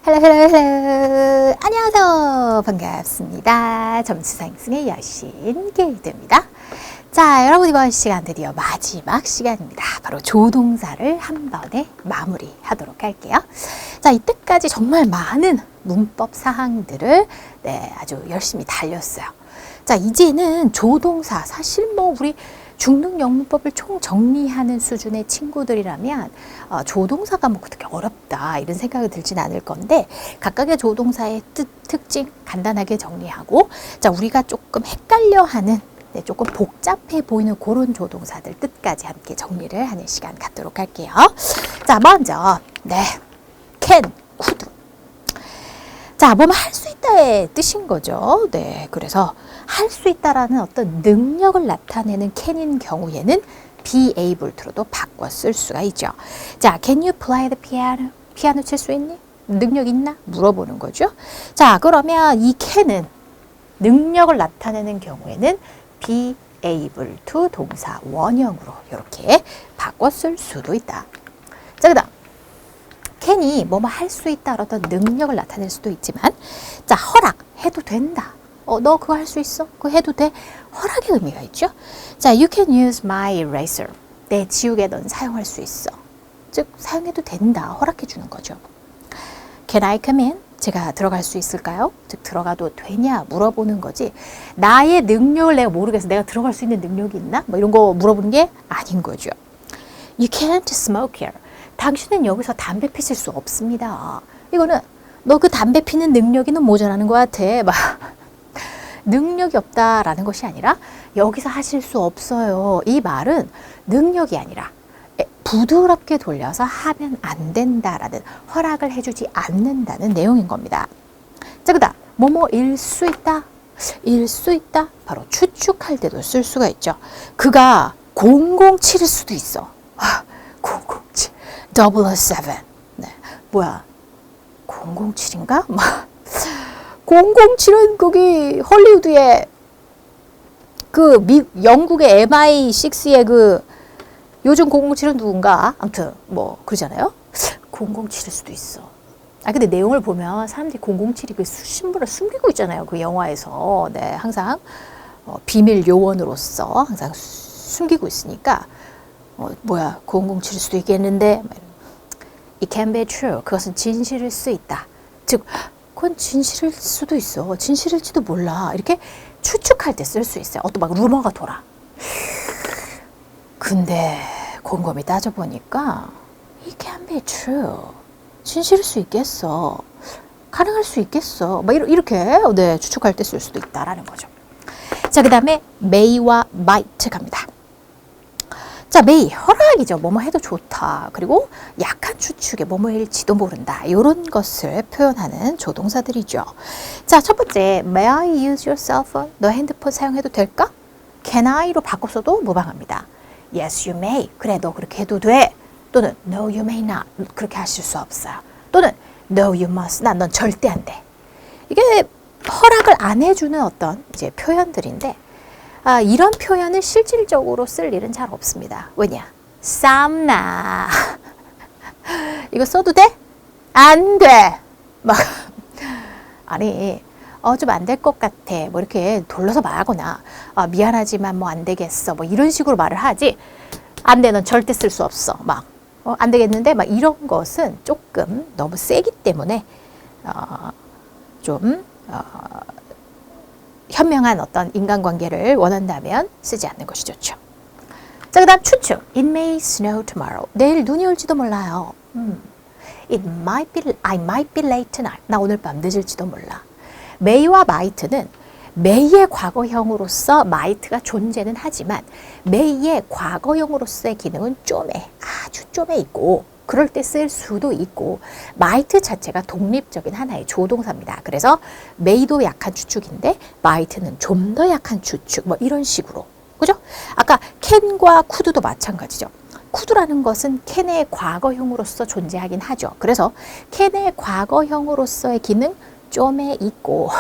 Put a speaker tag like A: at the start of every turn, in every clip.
A: 헬로 안녕하세요. 반갑습니다. 점수상승의 여신 게이드입니다. 자, 여러분 이번 시간 드디어 마지막 시간입니다. 바로 조동사를 한 번에 마무리하도록 할게요. 자, 이때까지 정말 많은 문법 사항들을 아주 열심히 달렸어요. 자, 이제는 조동사, 사실 뭐 우리 중등 영문법을 총 정리하는 수준의 친구들이라면 조동사가 뭐 그렇게 어렵다 이런 생각이 들진 않을 건데, 각각의 조동사의 특징 간단하게 정리하고, 자, 우리가 조금 헷갈려하는 조금 복잡해 보이는 그런 조동사들 끝까지 함께 정리를 하는 시간 갖도록 할게요. 자, 먼저 can, could. 자, 뭐뭐 할 수 있다의 뜻인 거죠. 그래서 할 수 있다라는 어떤 능력을 나타내는 can인 경우에는 be able to로도 바꿔 쓸 수가 있죠. 자, can you play the piano? 피아노 칠 수 있니? 능력 있나? 물어보는 거죠. 자, 그러면 이 can은 능력을 나타내는 경우에는 be able to 동사 원형으로 이렇게 바꿔 쓸 수도 있다. 자, 그 다음 can이 뭐뭐 할 수 있다 어떤 능력을 나타낼 수도 있지만, 자, 허락 해도 된다. 너 그거 할 수 있어? 그거 해도 돼? 허락의 의미가 있죠. 자, you can use my eraser. 내 지우개 넌 사용할 수 있어. 즉 사용해도 된다. 허락해 주는 거죠. Can I come in? 제가 들어갈 수 있을까요? 즉 들어가도 되냐 물어보는 거지, 나의 능력을 내가 모르겠어. 내가 들어갈 수 있는 능력이 있나? 뭐 이런 거 물어보는 게 아닌 거죠. You can't smoke here. 당신은 여기서 담배 피실 수 없습니다. 이거는 너 그 담배 피는 능력이 는 모자라는 것 같아. 막 능력이 없다라는 것이 아니라 여기서 하실 수 없어요. 이 말은 능력이 아니라 부드럽게 돌려서 하면 안 된다라는, 허락을 해주지 않는다는 내용인 겁니다. 자, 그다음 뭐뭐일 수 있다. 일 수 있다. 바로 추측할 때도 쓸 수가 있죠. 그가 007일 수도 있어. 007, 007. 뭐야? 007인가? 007은 거기 헐리우드의 영국의 MI6의 요즘 007은 누군가? 아무튼 뭐 그러잖아요. 007일 수도 있어. 근데 내용을 보면 사람들이 007이 그 신분을 숨기고 있잖아요. 그 영화에서. 항상 비밀 요원으로서 항상 숨기고 있으니까 뭐야 007일 수도 있겠는데, It can be true. 그것은 진실일 수 있다. 즉 그건 진실일 수도 있어. 진실일지도 몰라. 이렇게 추측할 때 쓸 수 있어요. 어떤 막 루머가 돌아. 근데 곰곰이 따져보니까 It can be true. 진실일 수 있겠어. 가능할 수 있겠어. 막 이렇게 추측할 때 쓸 수도 있다라는 거죠. 자, 그 다음에 may와 might 갑니다. 자, may, 허락이죠. 뭐뭐 해도 좋다. 그리고 약한 추측에 뭐뭐일지도 모른다. 이런 것을 표현하는 조동사들이죠. 자, 첫 번째, may I use your cell phone? 너 핸드폰 사용해도 될까? can I로 바꿔서도 무방합니다. Yes, you may. 그래, 너 그렇게 해도 돼. 또는 no, you may not. 그렇게 하실 수 없어요. 또는 no, you must. 넌 절대 안 돼. 이게 허락을 안 해주는 어떤 이제 표현들인데, 이런 표현을 실질적으로 쓸 일은 잘 없습니다. 왜냐? 쌈나. 이거 써도 돼? 안 돼. 막 아니, 좀 안 될 것 같아. 뭐 이렇게 돌려서 말하거나, 미안하지만 뭐 안 되겠어. 뭐 이런 식으로 말을 하지. 안 돼, 넌 절대 쓸 수 없어. 막 안 되겠는데, 막 이런 것은 조금 너무 세기 때문에 좀 현명한 어떤 인간관계를 원한다면 쓰지 않는 것이 좋죠. 자, 그 다음 추측. It may snow tomorrow. 내일 눈이 올지도 몰라요. I might be late tonight. 나 오늘 밤 늦을지도 몰라. may와 might는 may의 과거형으로서 might가 존재는 하지만 may의 과거형으로서의 기능은 아주 좀에 있고, 그럴 때 쓸 수도 있고, might 자체가 독립적인 하나의 조동사입니다. 그래서 may도 약한 추측인데 might는 좀 더 약한 추측, 뭐 이런 식으로. 그죠? 아까 can과 could도 마찬가지죠. could라는 것은 can의 과거형으로서 존재하긴 하죠. 그래서 can의 과거형으로서의 기능 좀에 있고,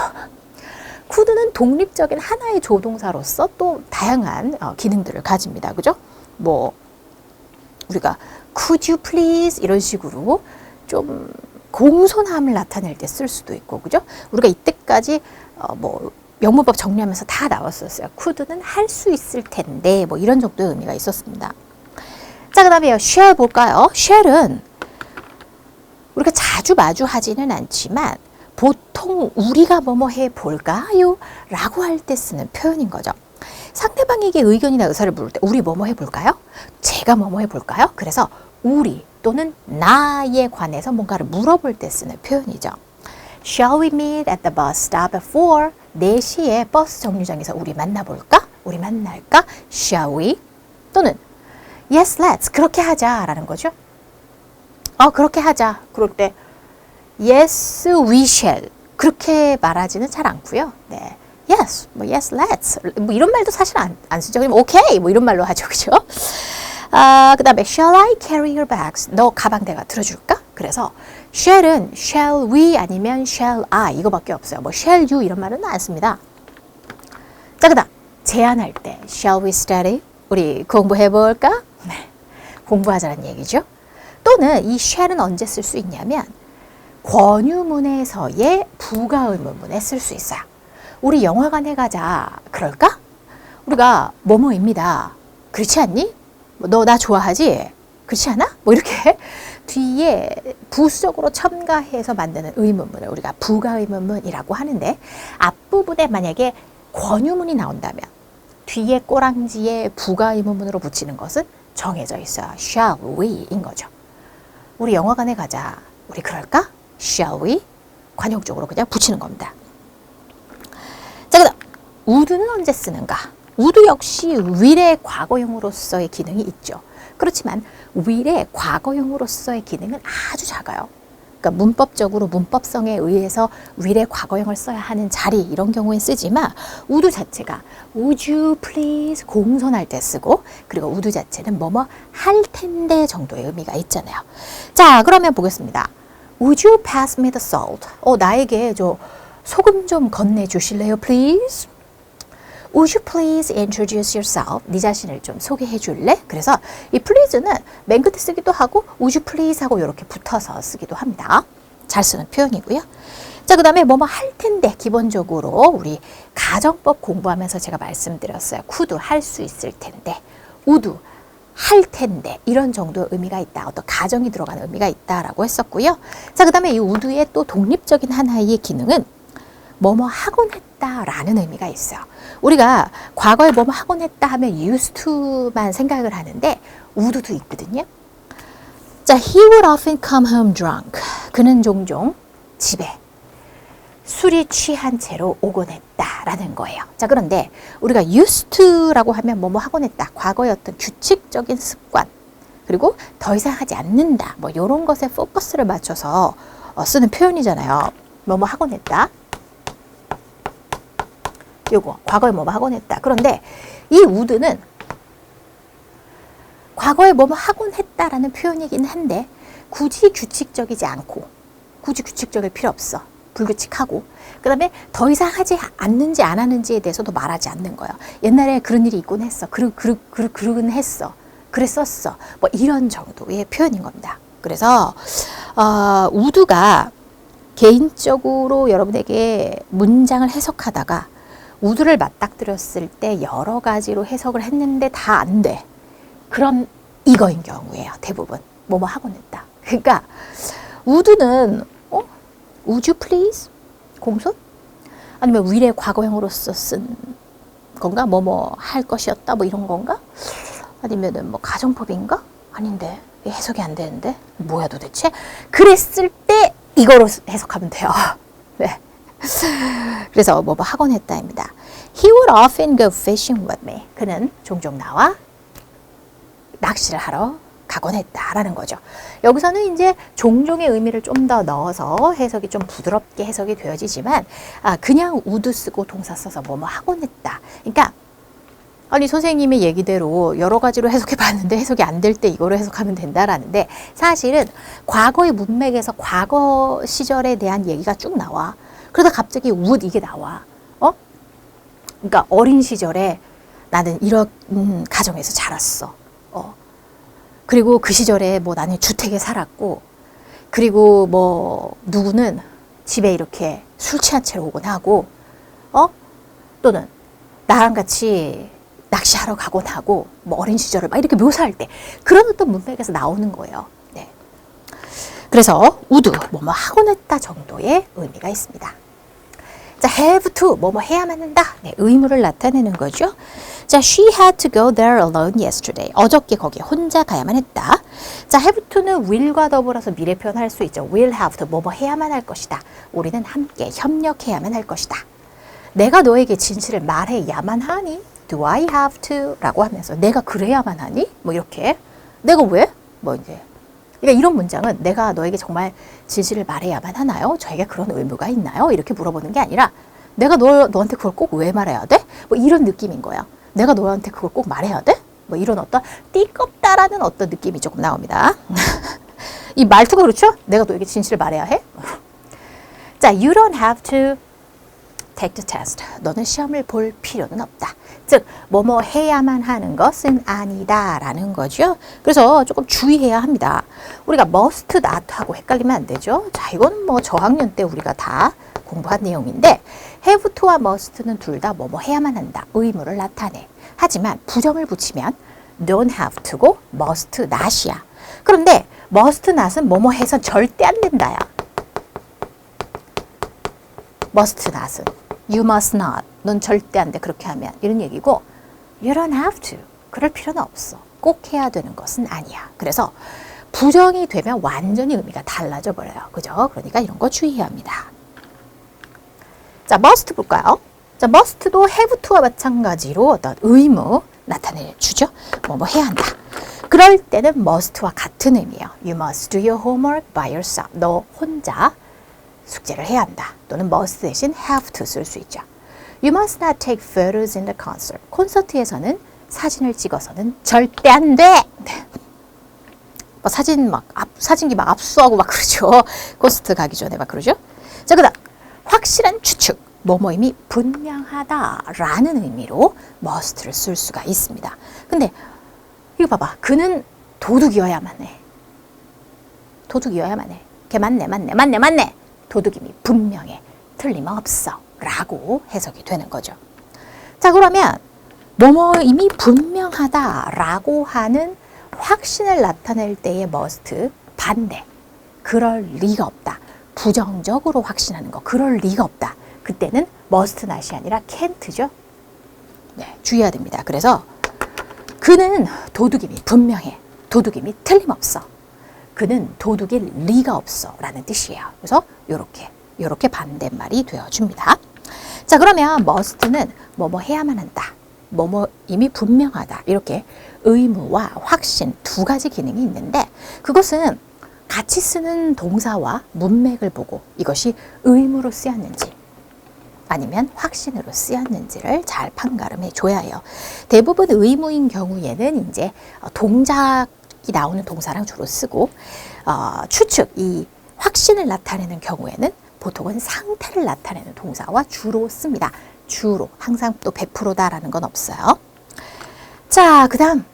A: could는 독립적인 하나의 조동사로서 또 다양한 기능들을 가집니다. 그죠? 뭐 우리가 could you please 이런 식으로 좀 공손함을 나타낼 때 쓸 수도 있고, 그죠? 우리가 이때까지 뭐 영문법 정리하면서 다 나왔었어요. could는 할 수 있을 텐데, 뭐 이런 정도의 의미가 있었습니다. 자, 그 다음에 shall 볼까요? shall은 우리가 자주 마주하지는 않지만 보통 우리가 뭐뭐 해볼까요? 라고 할 때 쓰는 표현인 거죠. 상대방에게 의견이나 의사를 물을 때 우리 뭐뭐 해볼까요? 제가 뭐뭐 해볼까요? 그래서 우리 또는 나에 관해서 뭔가를 물어볼 때 쓰는 표현이죠. Shall we meet at the bus stop at 4? 4시에 버스 정류장에서 우리 만나볼까? 우리 만날까? Shall we? 또는 Yes, let's. 그렇게 하자 라는 거죠. 그렇게 하자. 그럴 때 Yes, we shall. 그렇게 말하지는 잘 않고요. 네. Yes, 뭐 yes, let's. 뭐 이런 말도 사실 안 쓰죠. 그냥 okay, 뭐 이런 말로 하죠, 그죠? 그 다음에 Shall I carry your bags? 너 가방 내가 들어줄까? 그래서 shall은 shall we 아니면 shall I 이거밖에 없어요. 뭐 shall you 이런 말은 안 씁니다. 자, 그 다음 제안할 때 Shall we study? 우리 공부해볼까? 네. 공부하자는 얘기죠. 또는 이 shall은 언제 쓸 수 있냐면 권유문에서의 부가의문문에 쓸 수 있어요. 우리 영화관에 가자. 그럴까? 우리가 뭐뭐입니다. 그렇지 않니? 너 나 좋아하지? 그렇지 않아? 뭐 이렇게 뒤에 부수적으로 첨가해서 만드는 의문문을 우리가 부가의문문이라고 하는데, 앞부분에 만약에 권유문이 나온다면 뒤에 꼬랑지에 부가의문문으로 붙이는 것은 정해져 있어요. Shall we인 거죠. 우리 영화관에 가자. 우리 그럴까? Shall we? 관용적으로 그냥 붙이는 겁니다. 자, 그 다음 would는 언제 쓰는가? would 역시 will의 과거형으로서의 기능이 있죠. 그렇지만 will의 과거형으로서의 기능은 아주 작아요. 그러니까 문법적으로 문법성에 의해서 will의 과거형을 써야 하는 자리 이런 경우에 쓰지만 would 자체가 would you please 공손할 때 쓰고, 그리고 would 자체는 뭐뭐 할 텐데 정도의 의미가 있잖아요. 자, 그러면 보겠습니다. Would you pass me the salt? 나에게 소금 좀 건네 주실래요, please? Would you please introduce yourself? 네 자신을 좀 소개해 줄래? 그래서 이 please는 맨 끝에 쓰기도 하고 would you please 하고 이렇게 붙어서 쓰기도 합니다. 잘 쓰는 표현이고요. 자, 그 다음에 뭐뭐 할 텐데, 기본적으로 우리 가정법 공부하면서 제가 말씀드렸어요. could 할 수 있을 텐데, would 할 텐데 이런 정도의 의미가 있다. 어떤 가정이 들어가는 의미가 있다라고 했었고요. 자, 그 다음에 이 would의 또 독립적인 하나의 기능은 뭐뭐 하곤 했다라는 의미가 있어요. 우리가 과거에 뭐뭐 하곤 했다 하면 used to만 생각을 하는데 would도 있거든요. 자, he would often come home drunk. 그는 종종 집에 술이 취한 채로 오곤 했다라는 거예요. 자, 그런데 우리가 used to라고 하면 뭐뭐 하곤 했다. 과거의 어떤 규칙적인 습관, 그리고 더 이상 하지 않는다. 뭐 이런 것에 포커스를 맞춰서 쓰는 표현이잖아요. 뭐뭐 하곤 했다. 요거 과거에 뭐뭐 하곤 했다. 그런데 이 would는 과거에 뭐뭐 하곤 했다라는 표현이긴 한데 굳이 규칙적이지 않고, 굳이 규칙적일 필요 없어. 불규칙하고, 그 다음에 더 이상 하지 않는지 안 하는지에 대해서도 말하지 않는 거예요. 옛날에 그런 일이 있곤 했어. 그러긴 했어. 그랬었어. 뭐 이런 정도의 표현인 겁니다. 그래서 would가 개인적으로 여러분에게 문장을 해석하다가 would를 맞닥뜨렸을 때 여러 가지로 해석을 했는데 다 안 돼. 그럼 이거인 경우예요. 대부분. 뭐뭐 하곤 했다. 그러니까 would는 would you please? 공손? 아니면 will의 과거형으로서 쓴 건가? 뭐뭐 할 것이었다? 뭐 이런 건가? 아니면은 뭐 가정법인가? 아닌데. 해석이 안 되는데. 뭐야 도대체? 그랬을 때 이거로 해석하면 돼요. 네. 그래서 뭐뭐 하곤 했다입니다. He would often go fishing with me. 그는 종종 나와 낚시를 하러 가곤 했다라는 거죠. 여기서는 이제 종종의 의미를 좀 더 넣어서 해석이 좀 부드럽게 해석이 되어지지만 그냥 would 쓰고 동사 써서 뭐뭐 하곤 했다. 그러니까 아니 선생님의 얘기대로 여러 가지로 해석해 봤는데 해석이 안 될 때 이거로 해석하면 된다라는데, 사실은 과거의 문맥에서 과거 시절에 대한 얘기가 쭉 나와. 그러다 갑자기 would 이게 나와. 그러니까 어린 시절에 나는 이런 가정에서 자랐어. 그리고 그 시절에 뭐 나는 주택에 살았고 그리고 뭐 누구는 집에 이렇게 술 취한 채로 오곤 하고 또는 나랑 같이 낚시하러 가곤 하고 뭐 어린 시절을 막 이렇게 묘사할 때 그런 어떤 문맥에서 나오는 거예요. 네. 그래서 would 뭐뭐 하곤 했다 정도의 의미가 있습니다. 자, have to 뭐뭐 해야만 한다. 네, 의무를 나타내는 거죠. 자, she had to go there alone yesterday. 어저께 거기에 혼자 가야만 했다. 자, have to는 will과 더불어서 미래 표현할 수 있죠. will have to 뭐뭐 해야만 할 것이다. 우리는 함께 협력해야만 할 것이다. 내가 너에게 진실을 말해야만 하니? Do I have to? 라고 하면서 내가 그래야만 하니? 뭐 이렇게 내가 왜? 뭐 이제 그러니까 이런 문장은 내가 너에게 정말 진실을 말해야만 하나요? 저에게 그런 의무가 있나요? 이렇게 물어보는 게 아니라 내가 너한테 그걸 꼭 왜 말해야 돼? 뭐 이런 느낌인 거예요. 내가 너한테 그걸 꼭 말해야 돼? 뭐 이런 어떤 띠껍다라는 어떤 느낌이 조금 나옵니다. 이 말투가 그렇죠? 내가 너에게 진실을 말해야 해? 자, you don't have to take the test. 너는 시험을 볼 필요는 없다. 즉, 뭐뭐 해야만 하는 것은 아니다 라는 거죠. 그래서 조금 주의해야 합니다. 우리가 must not 하고 헷갈리면 안 되죠. 자, 이건 뭐 저학년 때 우리가 다 공부한 내용인데 have to와 must는 둘 다 뭐뭐 해야만 한다. 의무를 나타내. 하지만 부정을 붙이면 don't have to고 must not이야. 그런데 must not은 뭐뭐 해선 절대 안 된다야. must not은 you must not. 넌 절대 안 돼. 그렇게 하면. 이런 얘기고 you don't have to. 그럴 필요는 없어. 꼭 해야 되는 것은 아니야. 그래서 부정이 되면 완전히 의미가 달라져 버려요. 그죠? 그러니까 이런 거 주의해야 합니다. 자, must 볼까요? 자, must도 have to와 마찬가지로 어떤 의무 나타내주죠. 뭐 해야 한다. 그럴 때는 must와 같은 의미예요. You must do your homework by yourself. 너 혼자 숙제를 해야 한다. 또는 must 대신 have to 쓸 수 있죠. You must not take photos in the concert. 콘서트에서는 사진을 찍어서는 절대 안 돼. 뭐 사진기 막 압수하고 막 그러죠. 콘서트 가기 전에 막 그러죠. 자, 그다음 확실한 추측. 뭐뭐임이 분명하다라는 의미로 must를 쓸 수가 있습니다. 근데 이거 봐봐. 그는 도둑이어야만 해. 도둑이어야만 해. 걔 맞네. 도둑임이 분명해. 틀림없어. 라고 해석이 되는 거죠. 자, 그러면 뭐뭐임이 분명하다라고 하는 확신을 나타낼 때의 must 반대. 그럴 리가 없다. 부정적으로 확신하는 거. 그럴 리가 없다. 그때는 must not이 아니라 can't죠. 네, 주의해야 됩니다. 그래서 그는 도둑임이 분명해. 도둑임이 틀림없어. 그는 도둑일 리가 없어 라는 뜻이에요. 그래서 요렇게 반대말이 되어줍니다. 자, 그러면 must는 뭐뭐 해야만 한다. 뭐뭐 이미 분명하다. 이렇게 의무와 확신 두 가지 기능이 있는데 그것은 같이 쓰는 동사와 문맥을 보고 이것이 의무로 쓰였는지 아니면 확신으로 쓰였는지를 잘 판가름해 줘야 해요. 대부분 의무인 경우에는 이제 동작이 나오는 동사랑 주로 쓰고 추측, 이 확신을 나타내는 경우에는 보통은 상태를 나타내는 동사와 주로 씁니다. 주로. 항상 또 100%다라는 건 없어요. 자, 그 다음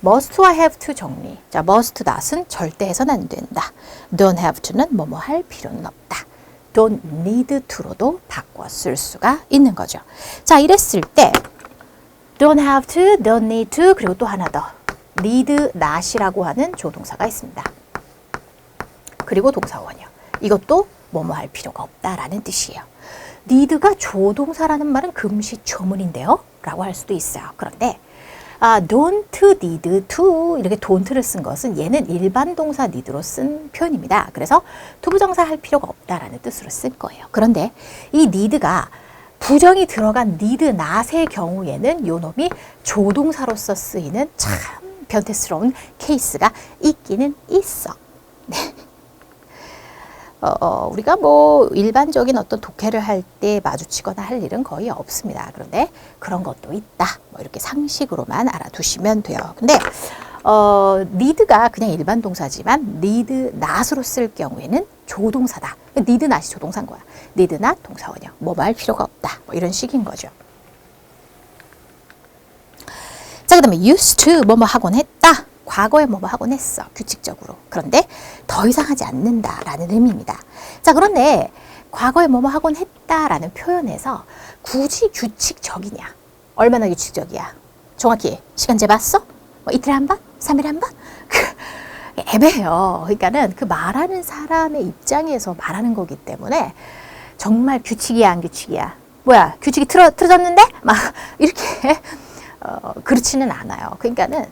A: must와 have to 정리. 자, must not은 절대 해서는 안 된다. don't have to는 뭐뭐 할 필요는 없다. don't need to로도 바꿔 쓸 수가 있는 거죠. 자, 이랬을 때 don't have to, don't need to, 그리고 또 하나 더 need not이라고 하는 조동사가 있습니다. 그리고 동사원이요. 이것도 뭐뭐 할 필요가 없다라는 뜻이에요. need가 조동사라는 말은 금시초문인데요. 라고 할 수도 있어요. 그런데 don't need to 이렇게 don't를 쓴 것은 얘는 일반 동사 need로 쓴 표현입니다. 그래서 투부정사 할 필요가 없다라는 뜻으로 쓴 거예요. 그런데 이 need가 부정이 들어간 need not의 경우에는 요 놈이 조동사로서 쓰이는 참 변태스러운 케이스가 있기는 있어. 네. 우리가 뭐 일반적인 어떤 독해를 할 때 마주치거나 할 일은 거의 없습니다. 그런데 그런 것도 있다. 뭐 이렇게 상식으로만 알아두시면 돼요. 근데 need가 그냥 일반 동사지만 need not으로 쓸 경우에는 조동사다. need not이 조동사인 거야. need not 동사원이요. 뭐 말 필요가 없다. 뭐 이런 식인 거죠. 자, 그 다음에 used to 뭐뭐 하곤 했다. 과거에 뭐뭐 하곤 했어. 규칙적으로. 그런데 더 이상 하지 않는다라는 의미입니다. 자, 그런데 과거에 뭐뭐 하곤 했다라는 표현에서 굳이 규칙적이냐? 얼마나 규칙적이야? 정확히 시간 재봤어? 뭐 이틀에 한 번? 3일에 한 번? 애매해요. 그러니까는 그 말하는 사람의 입장에서 말하는 거기 때문에 정말 규칙이야, 안 규칙이야? 뭐야, 규칙이 틀어졌는데? 막 이렇게 그렇지는 않아요. 그러니까는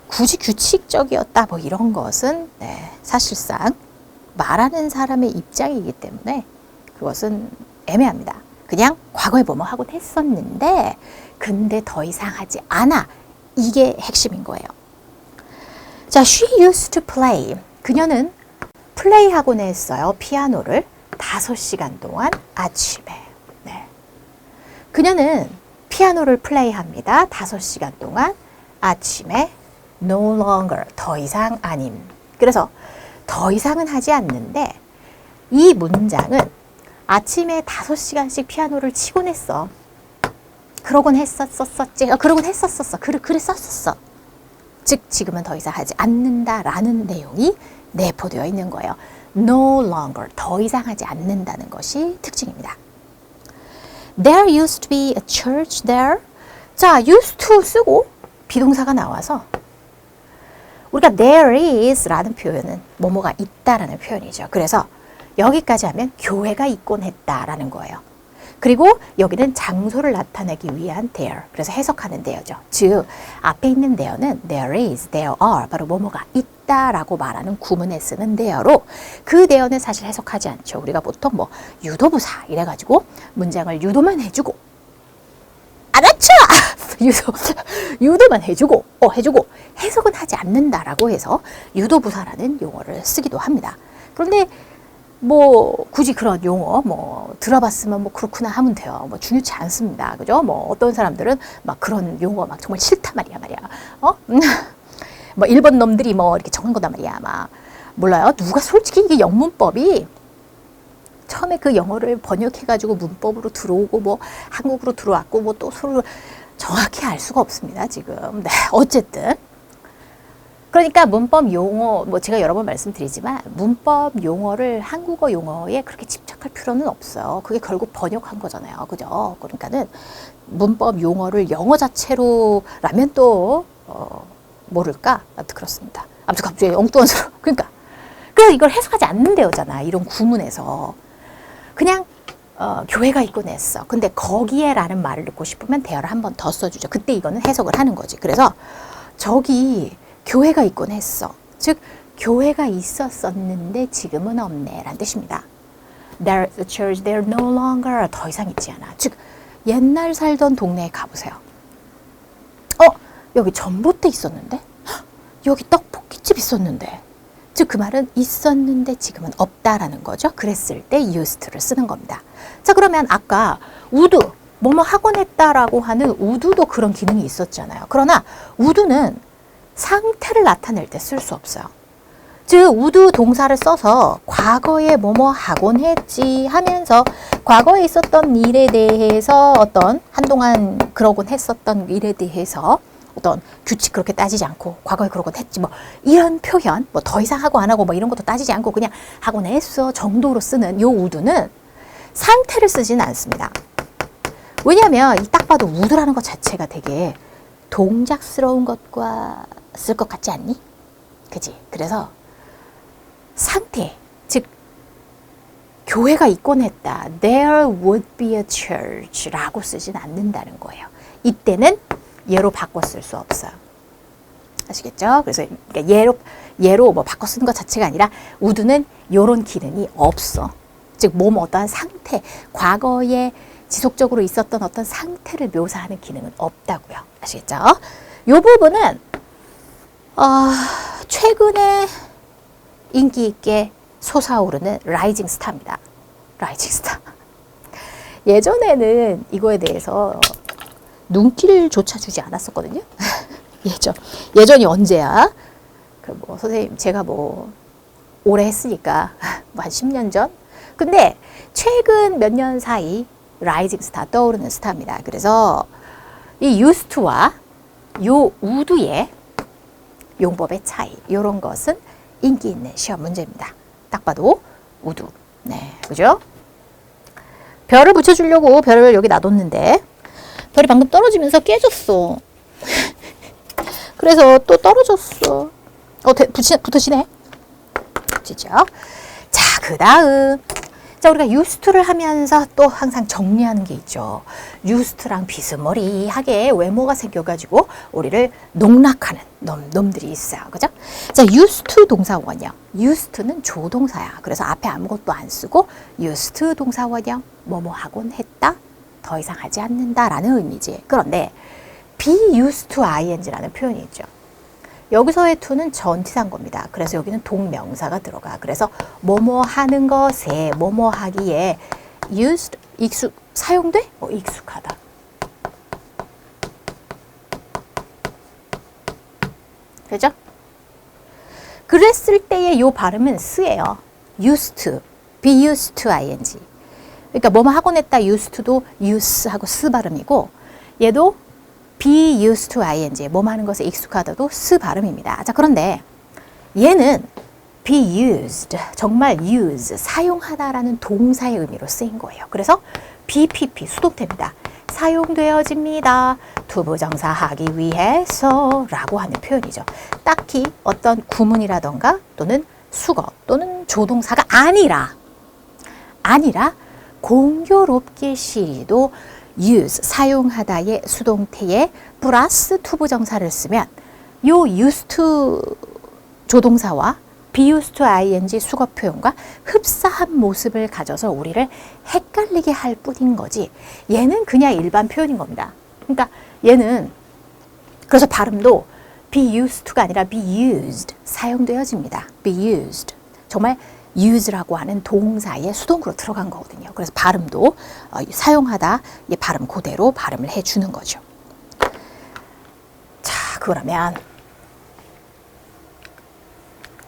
A: 굳이 규칙적이었다 뭐 이런 것은 사실상 말하는 사람의 입장이기 때문에 그것은 애매합니다. 그냥 과거에 뭐뭐 하곤 했었는데 근데 더 이상 하지 않아. 이게 핵심인 거예요. 자, she used to play. 그녀는 플레이하곤 했어요. 피아노를 5시간 동안 아침에. 네. 그녀는 피아노를 플레이합니다. 5시간 동안 아침에 no longer, 더 이상 아님. 그래서 더 이상은 하지 않는데 이 문장은 아침에 5시간씩 피아노를 치곤 했어. 그러곤 했었었지. 그러곤 했었었어. 그랬었었어. 즉 지금은 더 이상 하지 않는다라는 내용이 내포되어 있는 거예요. No longer, 더 이상 하지 않는다는 것이 특징입니다. There used to be a church there. 자, used to 쓰고 비동사가 나와서 우리가 there is 라는 표현은 뭐뭐가 있다라는 표현이죠. 그래서 여기까지 하면 교회가 있곤 했다라는 거예요. 그리고 여기는 장소를 나타내기 위한 there. 그래서 해석하는 there죠. 즉 앞에 있는 there는 there is, there are 바로 뭐뭐가 있다라고 말하는 구문에 쓰는 there로 그 there는 사실 해석하지 않죠. 우리가 보통 뭐 유도부사 이래가지고 문장을 유도만 해주고 알았죠? 유도만 해주고 해석은 하지 않는다라고 해서 유도부사라는 용어를 쓰기도 합니다. 그런데 뭐 굳이 그런 용어 뭐 들어봤으면 뭐 그렇구나 하면 돼요. 뭐 중요치 않습니다. 그죠? 뭐 어떤 사람들은 막 그런 용어 막 정말 싫단 말이야. 뭐 일본 놈들이 뭐 이렇게 정한 거단 말이야. 막 몰라요. 누가 솔직히 이게 영문법이 처음에 그 영어를 번역해가지고 문법으로 들어오고 뭐 한국으로 들어왔고 뭐 또 서로 정확히 알 수가 없습니다. 지금. 네, 어쨌든. 그러니까 문법 용어, 뭐 제가 여러 번 말씀드리지만 문법 용어를 한국어 용어에 그렇게 집착할 필요는 없어요. 그게 결국 번역한 거잖아요. 그죠? 그러니까는 문법 용어를 영어 자체로라면 또, 모를까? 아무튼 그렇습니다. 아무튼 갑자기 엉뚱한 소리. 그러니까. 그래서 이걸 해석하지 않는데요잖아. 이런 구문에서. 그냥, 교회가 있곤 했어. 근데 거기에 라는 말을 넣고 싶으면 대어를 한 번 더 써주죠. 그때 이거는 해석을 하는 거지. 그래서 저기, 교회가 있곤 했어. 즉 교회가 있었었는데 지금은 없네 라는 뜻입니다. There is a church there no longer. 더 이상 있지 않아. 즉 옛날 살던 동네에 가보세요. 여기 전봇대 있었는데? 여기 떡볶이집 있었는데? 즉 그 말은 있었는데 지금은 없다라는 거죠. 그랬을 때 used를 쓰는 겁니다. 자, 그러면 아까 우드 뭐뭐 하곤 했다라고 하는 우드도 그런 기능이 있었잖아요. 그러나 우드는 상태를 나타낼 때 쓸 수 없어요. 즉 우드 동사를 써서 과거에 뭐뭐 하곤 했지 하면서 과거에 있었던 일에 대해서 어떤 한동안 그러곤 했었던 일에 대해서 어떤 규칙 그렇게 따지지 않고 과거에 그러곤 했지 뭐 이런 표현 뭐 더 이상 하고 안 하고 뭐 이런 것도 따지지 않고 그냥 하곤 했어 정도로 쓰는 요 우드는 상태를 쓰지는 않습니다. 왜냐하면 이 딱 봐도 우드라는 것 자체가 되게 동작스러운 것과 쓸 것 같지 않니? 그지? 그래서 상태, 즉 교회가 있곤 했다. There would be a church 라고 쓰진 않는다는 거예요. 이때는 예로 바꿔 쓸 수 없어요. 아시겠죠? 그래서 그러니까 예로 뭐 바꿔 쓰는 것 자체가 아니라 우드는 이런 기능이 없어. 즉 몸 어떠한 상태, 과거에 지속적으로 있었던 어떤 상태를 묘사하는 기능은 없다고요. 아시겠죠? 이 부분은 최근에 인기 있게 솟아오르는 라이징 스타입니다. 라이징 스타. 예전에는 이거에 대해서 눈길조차 주지 않았었거든요. 예전이 언제야? 그 뭐 선생님 제가 뭐 오래 했으니까 뭐 한 10년 전. 근데 최근 몇 년 사이 라이징 스타 떠오르는 스타입니다. 그래서 이 used to와 요 우드에 용법의 차이 이런 것은 인기 있는 시험 문제입니다. 딱 봐도 우두. 네, 그죠? 별을 붙여주려고 별을 여기 놔뒀는데 별이 방금 떨어지면서 깨졌어. 그래서 또 떨어졌어. 붙으시네. 붙이죠. 자, 그 다음. 자, 우리가 used to를 하면서 또 항상 정리하는 게 있죠. used to랑 비스무리하게 외모가 생겨가지고 우리를 농락하는 놈들이 있어요. 그죠? 자, used to 동사원형. used to는 조동사야. 그래서 앞에 아무것도 안 쓰고 used to 동사원형. 뭐뭐 하곤 했다. 더 이상 하지 않는다 라는 의미지. 그런데 be used to ing라는 표현이 있죠. 여기서의 to는 전치사인 겁니다. 그래서 여기는 동명사가 들어가. 그래서 뭐뭐 하는 것에 뭐뭐 하기에 used, 사용돼? 익숙하다. 그죠? 그랬을 때의 요 발음은 스예요. used to, be used to ing. 그러니까 뭐뭐 하곤 했다 used to도 use하고 스 발음이고 얘도 be used to ing, 뭐뭐 하는 것에 익숙하다도 스 발음입니다. 자, 그런데 얘는 be used, 정말 use, 사용하다라는 동사의 의미로 쓰인 거예요. 그래서 BPP, 수동태입니다. 사용되어집니다. 투부정사 하기 위해서 라고 하는 표현이죠. 딱히 어떤 구문이라던가 또는 수거 또는 조동사가 아니라 공교롭게 시리도 use, 사용하다의 수동태에 플러스 투부정사를 쓰면 요 used to 조동사와 be used to ing 수거 표현과 흡사한 모습을 가져서 우리를 헷갈리게 할 뿐인 거지 얘는 그냥 일반 표현인 겁니다. 그러니까 얘는 그래서 발음도 be used to가 아니라 be used, 사용되어집니다. be used. 정말 use라고 하는 동사의 수동으로 들어간 거거든요. 그래서 발음도 사용하다 이 발음 그대로 발음을 해주는 거죠. 자, 그러면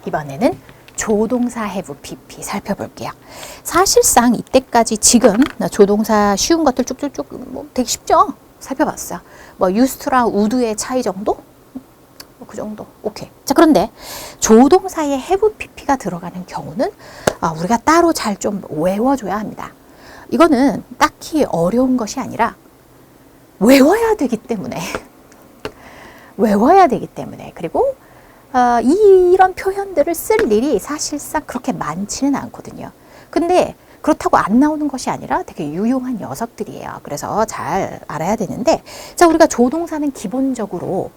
A: 이번에는 조동사 have pp 살펴볼게요. 사실상 이때까지 지금 조동사 쉬운 것들 쭉쭉쭉 뭐 되게 쉽죠? 살펴봤어요. 뭐 used to랑 would의 차이 정도? 그 정도. 오케이. 자, 그런데 조동사에 have pp가 들어가는 경우는 우리가 따로 잘 좀 외워줘야 합니다. 이거는 딱히 어려운 것이 아니라 외워야 되기 때문에 그리고 이런 표현들을 쓸 일이 사실상 그렇게 많지는 않거든요. 근데 그렇다고 안 나오는 것이 아니라 되게 유용한 녀석들이에요. 그래서 잘 알아야 되는데, 자, 우리가 조동사는 기본적으로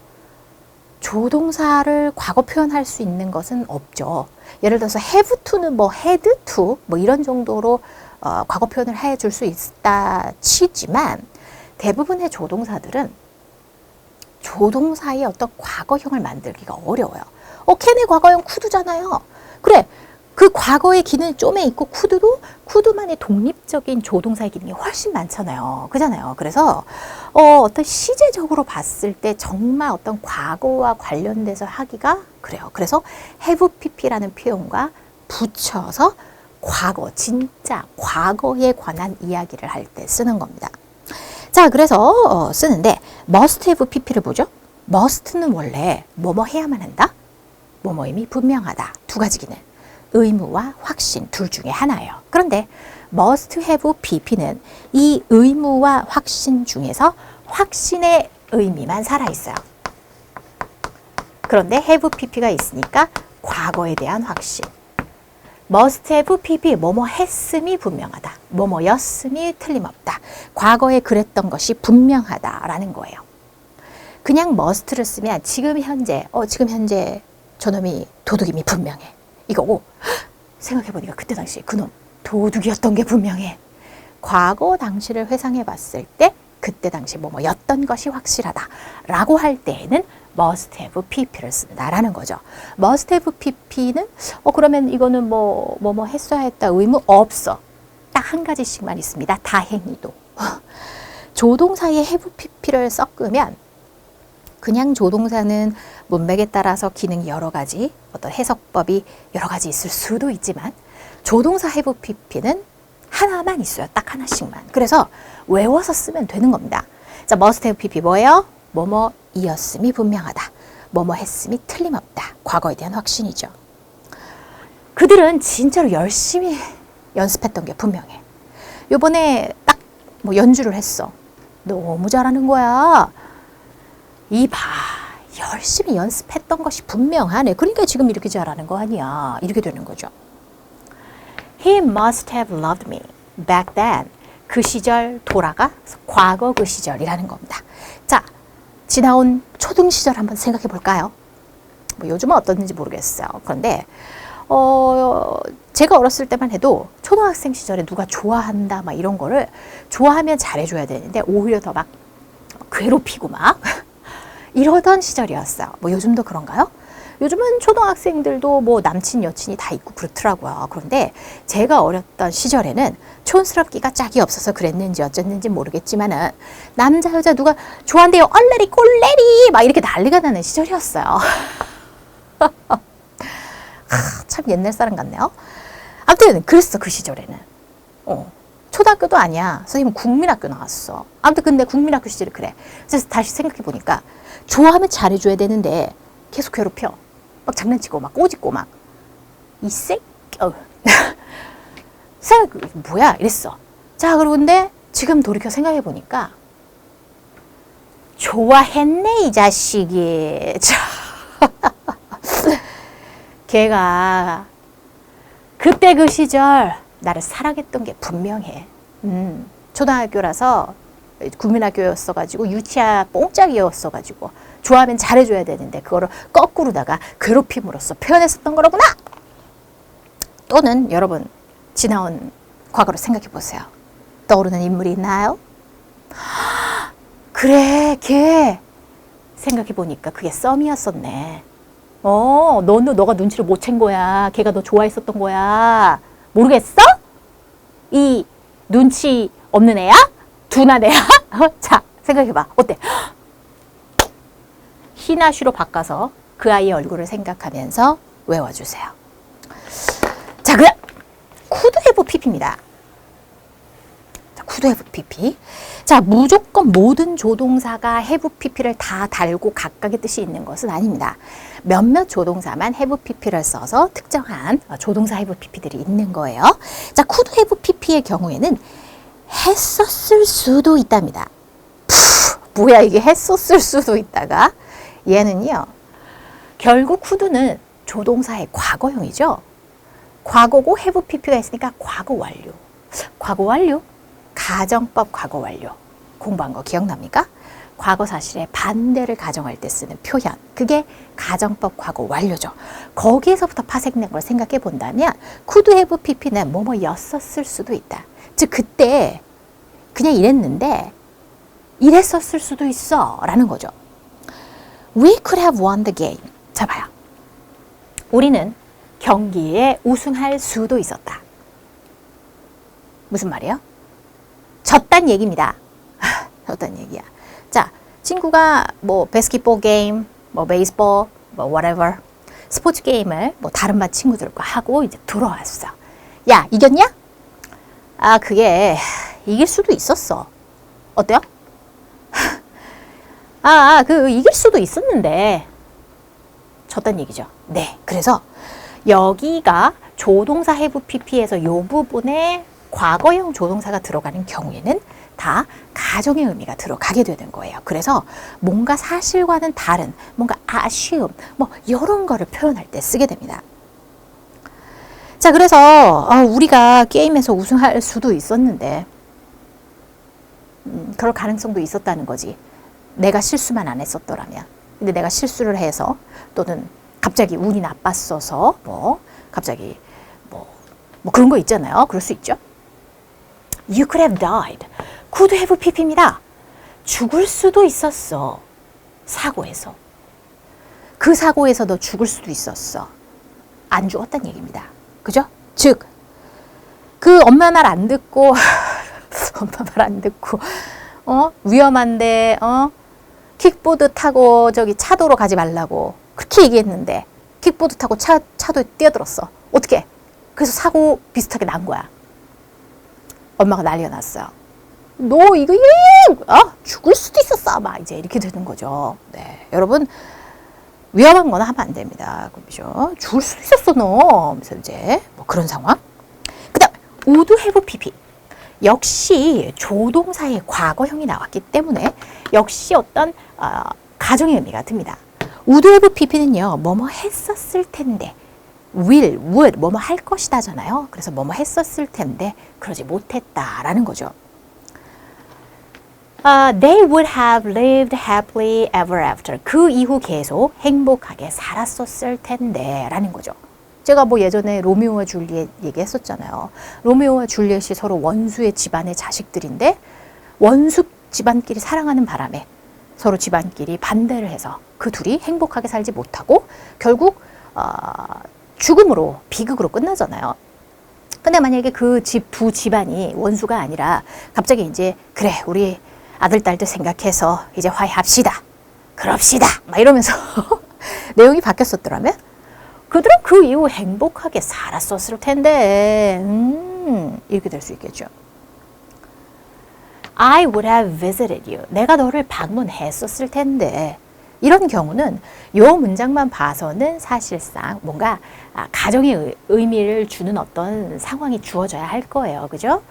A: 조동사를 과거 표현할 수 있는 것은 없죠. 예를 들어서 have to는 뭐 had to 뭐 이런 정도로 과거 표현을 해줄 수 있다 치지만 대부분의 조동사들은 조동사의 어떤 과거형을 만들기가 어려워요. 캔의 과거형 could잖아요. 그래, 그 과거의 기능이 좀에 있고 could만의 독립적인 조동사의 기능이 훨씬 많잖아요. 그잖아요. 그래서 어떤 시제적으로 봤을 때 정말 어떤 과거와 관련돼서 하기가 그래요. 그래서 have pp라는 표현과 붙여서 과거, 진짜 과거에 관한 이야기를 할 때 쓰는 겁니다. 자, 그래서 쓰는데 must have pp를 보죠. must는 원래 뭐뭐 해야만 한다. 뭐뭐임이 분명하다. 두 가지 기능. 의무와 확신 둘 중에 하나예요. 그런데 must have pp는 이 의무와 확신 중에서 확신의 의미만 살아있어요. 그런데 have pp가 있으니까 과거에 대한 확신. must have pp, 뭐뭐 했음이 분명하다. 뭐뭐였음이 틀림없다. 과거에 그랬던 것이 분명하다라는 거예요. 그냥 must를 쓰면 지금 현재 저놈이 도둑임이 분명해. 이거고, 생각해보니까 그때 당시 그놈 도둑이었던 게 분명해. 과거 당시를 회상해 봤을 때 그때 당시 뭐뭐였던 것이 확실하다 라고 할 때에는 must have pp를 쓴다라는 거죠. must have pp는 그러면 이거는 뭐뭐 했어야 했다 의무 없어. 딱 한 가지씩만 있습니다. 다행히도. 조동사에 have pp를 섞으면 그냥 조동사는 문맥에 따라서 기능이 여러 가지, 어떤 해석법이 여러 가지 있을 수도 있지만 조동사 have pp는 하나만 있어요. 딱 하나씩만. 그래서 외워서 쓰면 되는 겁니다. 자, must have pp 뭐예요? 뭐뭐이었음이 분명하다. 뭐뭐 했음이 틀림없다. 과거에 대한 확신이죠. 그들은 진짜로 열심히 연습했던 게 분명해. 요번에 딱 뭐 연주를 했어. 너무 잘하는 거야. 이봐, 열심히 연습했던 것이 분명하네. 그러니까 지금 이렇게 잘하는 거 아니야. 이렇게 되는 거죠. He must have loved me back then. 그 시절 돌아가 과거 그 시절이라는 겁니다. 자, 지나온 초등 시절 한번 생각해 볼까요? 뭐 요즘은 어떻는지 모르겠어요. 그런데 제가 어렸을 때만 해도 초등학생 시절에 누가 좋아한다 막 이런 거를 좋아하면 잘해줘야 되는데 오히려 더 막 괴롭히고 막 이러던 시절이었어요. 뭐 요즘도 그런가요? 요즘은 초등학생들도 뭐 남친 여친이 다 있고 그렇더라고요. 그런데 제가 어렸던 시절에는 촌스럽기가 짝이 없어서 그랬는지 어쨌는지 모르겠지만은 남자 여자 누가 좋아한대요 얼레리 꼴레리 막 이렇게 난리가 나는 시절이었어요. 참 옛날 사람 같네요. 아무튼 그랬어 그 시절에는. 초등학교도 아니야. 선생님은 국민학교 나왔어. 아무튼 근데 국민학교 시절이 그래. 그래서 다시 생각해 보니까 좋아하면 잘해줘야 되는데 계속 괴롭혀. 막 장난치고 막 꼬집고 막 이 새끼 뭐야 이랬어. 자 그런데 지금 돌이켜 생각해 보니까 좋아했네 이 자식이. 걔가 그때 그 시절 나를 사랑했던 게 분명해. 초등학교라서 국민학교였어가지고 유치아 뽕짝이었어가지고 좋아하면 잘해줘야 되는데 그거를 거꾸로다가 괴롭힘으로써 표현했었던 거로구나. 또는 여러분 지나온 과거를 생각해 보세요. 떠오르는 인물이 있나요? 그래 걔 생각해 보니까 그게 썸이었었네. 너가 눈치를 못 챈 거야. 걔가 너 좋아했었던 거야. 모르겠어? 이 눈치 없는 애야? 둔한 애야? 자, 생각해봐. 어때? 희나슈로 바꿔서 그 아이의 얼굴을 생각하면서 외워주세요. 자, 그럼 could have pp입니다. could have pp. 자, 무조건 모든 조동사가 have pp를 다 달고 각각의 뜻이 있는 것은 아닙니다. 몇몇 조동사만 have pp를 써서 특정한 조동사 have pp들이 있는 거예요. 자, could have pp의 경우에는 했었을 수도 있답니다. 뭐야 이게 했었을 수도 있다가 얘는요. 결국 could는 조동사의 과거형이죠. 과거고 have pp가 있으니까 과거 완료. 과거 완료? 가정법 과거 완료. 공부한 거 기억납니까? 과거 사실의 반대를 가정할 때 쓰는 표현. 그게 가정법 과거 완료죠. 거기에서부터 파생된 걸 생각해 본다면 could have pp는 뭐뭐였었을 수도 있다. 즉 그때 그냥 이랬는데 이랬었을 수도 있어 라는 거죠. We could have won the game. 자 봐요. 우리는 경기에 우승할 수도 있었다. 무슨 말이에요? 졌단 얘기입니다. 졌단 얘기야. 자, 친구가 뭐 바스켓볼 게임, 뭐 베이스볼, 뭐 whatever 스포츠 게임을 뭐 다른 반 친구들과 하고 이제 들어왔어. 야, 이겼냐? 아, 그게 이길 수도 있었어. 어때요? 이길 수도 있었는데 졌단 얘기죠. 네, 그래서 여기가 조동사 have pp에서 이 부분에 과거형 조동사가 들어가는 경우에는 다 가정의 의미가 들어가게 되는 거예요. 그래서 뭔가 사실과는 다른 뭔가 아쉬움 뭐 이런 거를 표현할 때 쓰게 됩니다. 자, 그래서 우리가 게임에서 우승할 수도 있었는데 그럴 가능성도 있었다는 거지. 내가 실수만 안 했었더라면. 근데 내가 실수를 해서 또는 갑자기 운이 나빴어서 뭐 갑자기 뭐 그런 거 있잖아요. 그럴 수 있죠. You could have died. could have pp입니다. 죽을 수도 있었어. 사고에서. 그 사고에서 너 죽을 수도 있었어. 안 죽었단 얘기입니다. 그죠? 즉, 그 엄마 말 안 듣고 엄마 말 안 듣고 위험한데 킥보드 타고 저기 차도로 가지 말라고 그렇게 얘기했는데 킥보드 타고 차도에 뛰어들었어. 어떻게? 그래서 사고 비슷하게 난 거야. 엄마가 난리가 났어요. 너 이거 죽을 수도 있었어. 막 이제 이렇게 되는 거죠. 네, 여러분 위험한 거는 하면 안 됩니다. 그죠? 죽을 수도 있었어, 너. 그래서 이제 뭐 그런 상황. 그 다음, would have pp. 역시 조동사의 과거형이 나왔기 때문에 역시 어떤 가정의 의미가 듭니다. would have pp는요, 뭐뭐 했었을 텐데, will, would, 뭐뭐 할 것이다잖아요. 그래서 뭐뭐 했었을 텐데 그러지 못했다라는 거죠. They would have lived happily ever after. 그 이후 계속 행복하게 살았었을 텐데 라는 거죠. 제가 뭐 예전에 로미오와 줄리엣 얘기했었잖아요. 로미오와 줄리엣이 서로 원수의 집안의 자식들인데 원수 집안끼리 사랑하는 바람에 서로 집안끼리 반대를 해서 그 둘이 행복하게 살지 못하고 결국 죽음으로, 비극으로 끝나잖아요. 근데 만약에 그 두 집안이 원수가 아니라 갑자기 이제 그래 우리 아들 딸들 생각해서 이제 화해합시다. 그럽시다. 막 이러면서 내용이 바뀌었었더라면 그들은 그 이후 행복하게 살았었을 텐데 이렇게 될 수 있겠죠. I would have visited you. 내가 너를 방문했었을 텐데 이런 경우는 이 문장만 봐서는 사실상 뭔가 가정의 의미를 주는 어떤 상황이 주어져야 할 거예요. 그죠?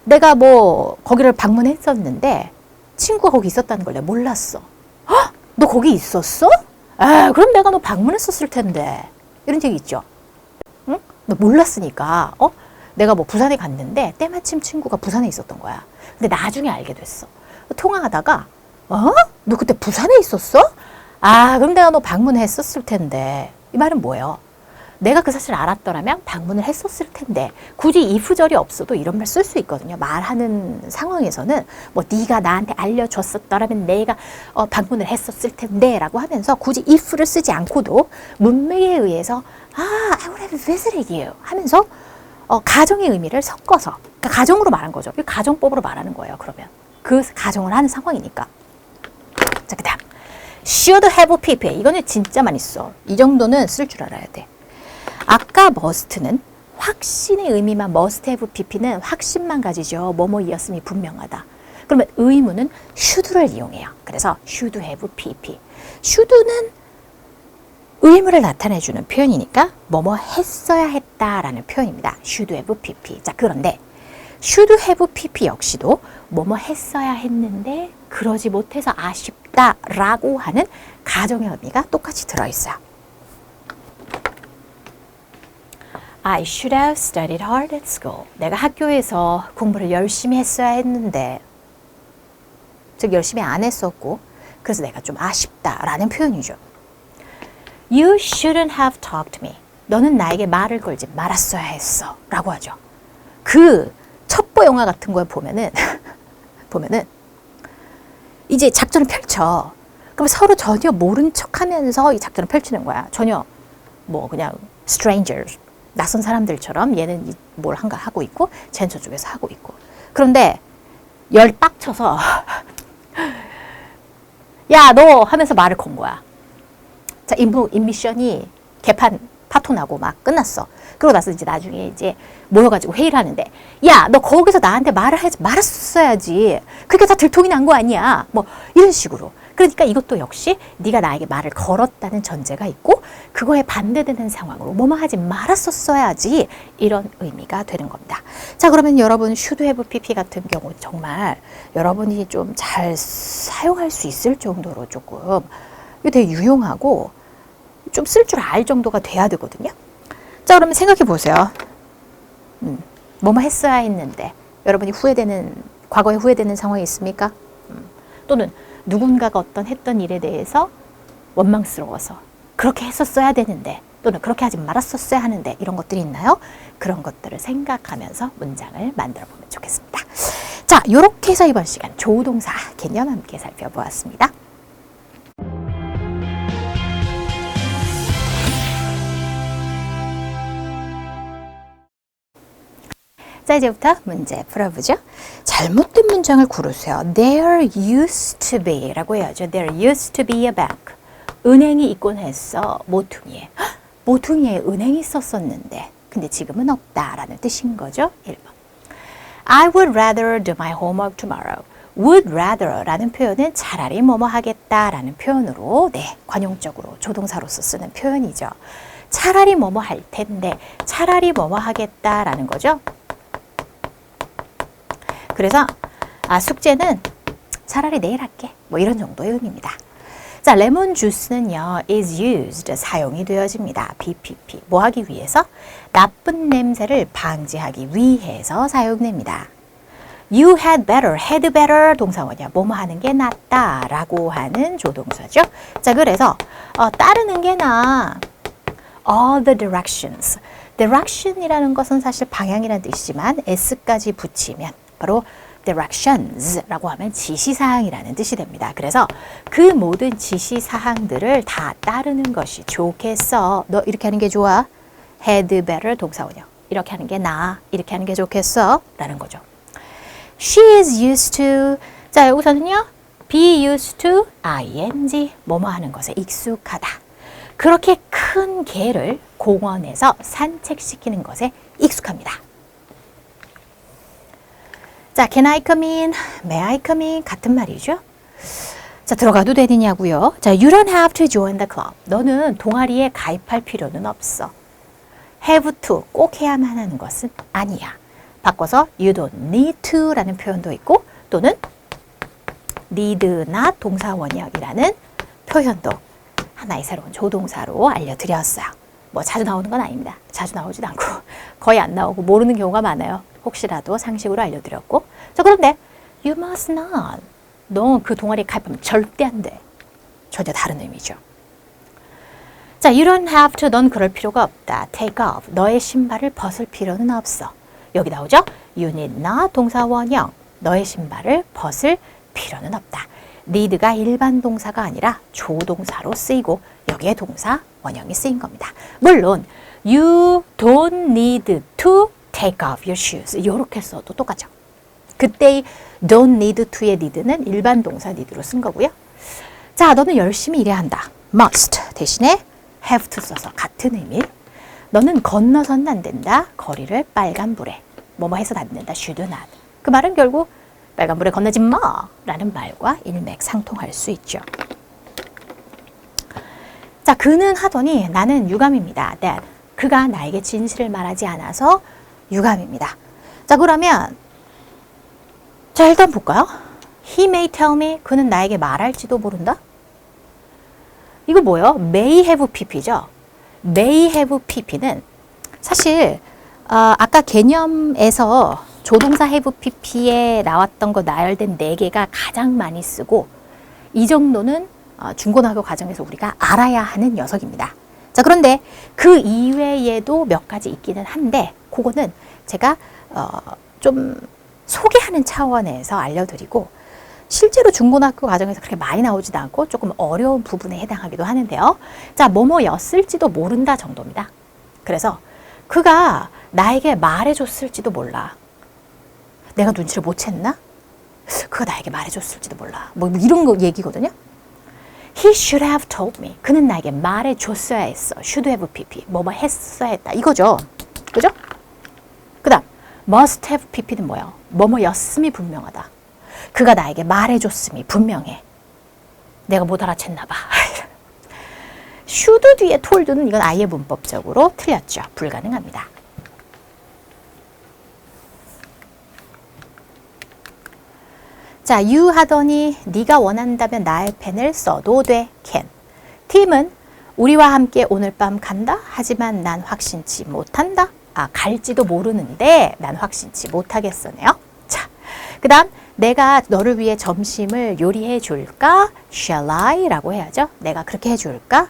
A: 내가 뭐 거기를 방문했었는데 친구가 거기 있었다는 걸 내가 몰랐어. 헉? 너 거기 있었어? 그럼 내가 너 방문했었을 텐데. 이런 얘기 있죠. 응? 너 몰랐으니까 내가 뭐 부산에 갔는데 때마침 친구가 부산에 있었던 거야. 근데 나중에 알게 됐어. 통화하다가 너 그때 부산에 있었어? 그럼 내가 너 방문했었을 텐데. 이 말은 뭐예요? 내가 그 사실을 알았더라면 방문을 했었을 텐데. 굳이 if절이 없어도 이런 말 쓸 수 있거든요. 말하는 상황에서는 뭐 네가 나한테 알려줬었더라면 내가 방문을 했었을 텐데 라고 하면서 굳이 if를 쓰지 않고도 문맥에 의해서 I would have visited you 하면서 가정의 의미를 섞어서 그러니까 가정으로 말한 거죠. 가정법으로 말하는 거예요. 그러면 그 가정을 하는 상황이니까. 자, 그 다음 should have pp. 이거는 진짜 많이 써. 이 정도는 쓸 줄 알아야 돼. 아까 must는 확신의 의미만 must have pp는 확신만 가지죠. 뭐뭐이었음이 분명하다. 그러면 의무는 should를 이용해요. 그래서 should have pp. should는 의무를 나타내주는 표현이니까 뭐뭐 했어야 했다라는 표현입니다. should have pp. 자, 그런데 should have pp 역시도 뭐뭐 했어야 했는데 그러지 못해서 아쉽다라고 하는 가정의 의미가 똑같이 들어있어요. I should have studied hard at school. 내가 학교에서 공부를 열심히 했어야 했는데 즉 열심히 안 했었고 그래서 내가 좀 아쉽다라는 표현이죠. You shouldn't have talked to me. 너는 나에게 말을 걸지 말았어야 했어 라고 하죠. 그 첩보 영화 같은 걸 보면은 이제 작전을 펼쳐. 그럼 서로 전혀 모른 척하면서 이 작전을 펼치는 거야. 전혀 뭐 그냥 strangers, 낯선 사람들처럼 얘는 뭘 한가 하고 있고 쟤는 저쪽에서 하고 있고. 그런데 열 빡쳐서 야, 너 하면서 말을 건 거야. 자, 인미션이 개판 파토 나고 막 끝났어. 그러고 나서 이제 나중에 이제 모여가지고 회의를 하는데, 야, 너 거기서 나한테 말을 하지 말았어야지. 그게 다 들통이 난 거 아니야. 뭐 이런 식으로. 그러니까 이것도 역시 네가 나에게 말을 걸었다는 전제가 있고 그거에 반대되는 상황으로 뭐뭐 하지 말았었어야지 이런 의미가 되는 겁니다. 자, 그러면 여러분 should have pp 같은 경우 정말 여러분이 좀 잘 사용할 수 있을 정도로 조금 이거 되게 유용하고 좀 쓸 줄 알 정도가 돼야 되거든요. 자, 그러면 생각해 보세요. 뭐뭐 했어야 했는데 여러분이 과거에 후회되는 상황이 있습니까? 또는 누군가가 했던 일에 대해서 원망스러워서 그렇게 했었어야 되는데 또는 그렇게 하지 말았었어야 하는데 이런 것들이 있나요? 그런 것들을 생각하면서 문장을 만들어 보면 좋겠습니다. 자, 이렇게 해서 이번 시간 조동사 개념 함께 살펴보았습니다. 자, 이제부터 문제 풀어보죠. 잘못된 문장을 고르세요. There used to be 라고 해야죠. There used to be a bank. 은행이 있곤 했어. 모퉁이에. 모퉁이에 은행이 있었었는데 근데 지금은 없다라는 뜻인 거죠. 1번. I would rather do my homework tomorrow. would rather라는 표현은 차라리 뭐뭐 하겠다라는 표현으로 관용적으로 조동사로서 쓰는 표현이죠. 차라리 뭐뭐 할 텐데, 차라리 뭐뭐 하겠다라는 거죠. 그래서 숙제는 차라리 내일 할게. 뭐 이런 정도의 의미입니다. 자, 레몬 주스는요, is used, 사용이 되어집니다. BPP, 뭐 하기 위해서? 나쁜 냄새를 방지하기 위해서 사용됩니다. You had better 동사원이야. 뭐뭐 하는 게 낫다 라고 하는 조동사죠. 자, 그래서 따르는 게 나아. All the directions. direction이라는 것은 사실 방향이라는 뜻이지만 s까지 붙이면 바로 directions라고 하면 지시사항이라는 뜻이 됩니다. 그래서 그 모든 지시사항들을 다 따르는 것이 좋겠어. 너 이렇게 하는 게 좋아? had better 동사원이요. 이렇게 하는 게 나아. 이렇게 하는 게 좋겠어. 라는 거죠. She is used to. 자, 여기서는요. be used to ing. 뭐뭐 하는 것에 익숙하다. 그렇게 큰 개를 공원에서 산책시키는 것에 익숙합니다. 자, can I come in? May I come in? 같은 말이죠. 자, 들어가도 되느냐고요. 자, you don't have to join the club. 너는 동아리에 가입할 필요는 없어. have to, 꼭 해야만 하는 것은 아니야. 바꿔서 you don't need to 라는 표현도 있고 또는 need not 동사원형이라는 표현도 하나의 새로운 조동사로 알려드렸어요. 뭐 자주 나오는 건 아닙니다. 자주 나오지도 않고 거의 안 나오고 모르는 경우가 많아요. 혹시라도 상식으로 알려드렸고. 자, 그런데 you must not. 너 그 동아리에 가입하면 절대 안 돼. 전혀 다른 의미죠. 자, you don't have to. 넌 그럴 필요가 없다. take off. 너의 신발을 벗을 필요는 없어. 여기 나오죠? you need not 동사원형. 너의 신발을 벗을 필요는 없다. need가 일반 동사가 아니라 조동사로 쓰이고 여기에 동사 원형이 쓰인 겁니다. 물론 you don't need to take off your shoes. 이렇게 써도 똑같죠. 그때 don't need to의 need는 일반 동사 need로 쓴 거고요. 자, 너는 열심히 일해야 한다. must 대신에 have to 써서 같은 의미. 너는 건너서는 안 된다. 거리를 빨간불에. 뭐뭐 해서는 안 된다. should not. 그 말은 결국 빨간불에 건너지 마 라는 말과 일맥상통할 수 있죠. 자, 그는 하더니 나는 유감입니다. that. 그가 나에게 진실을 말하지 않아서 유감입니다. 자, 그러면 자, 일단 볼까요? He may tell me. 그는 나에게 말할지도 모른다. 이거 뭐예요? may have pp죠. may have pp는 사실 아까 개념에서 조동사 have pp에 나왔던 거 나열된 4개가 가장 많이 쓰고 이 정도는 중고등학교 과정에서 우리가 알아야 하는 녀석입니다. 자, 그런데 그 이외에도 몇 가지 있기는 한데 그거는 제가 좀 소개하는 차원에서 알려드리고 실제로 중고등학교 과정에서 그렇게 많이 나오지도 않고 조금 어려운 부분에 해당하기도 하는데요. 자, 뭐뭐였을지도 모른다 정도입니다. 그래서 그가 나에게 말해줬을지도 몰라. 내가 눈치를 못 챘나? 그가 나에게 말해줬을지도 몰라. 뭐 이런 거 얘기거든요. He should have told me. 그는 나에게 말해줬어야 했어. should have pp. 뭐뭐 했어야 했다. 이거죠. 그죠? 그 다음 must have pp는 뭐예요? 뭐뭐였음이 분명하다. 그가 나에게 말해줬음이 분명해. 내가 못 알아챘나 봐. should 뒤에 told는 이건 아예 문법적으로 틀렸죠. 불가능합니다. 자, you 하더니 네가 원한다면 나의 펜을 써도 돼. can. 팀은 우리와 함께 오늘 밤 간다. 하지만 난 확신치 못한다. 갈지도 모르는데 난 확신치 못하겠어네요. 자, 그 다음 내가 너를 위해 점심을 요리해 줄까? Shall I? 라고 해야죠. 내가 그렇게 해줄까?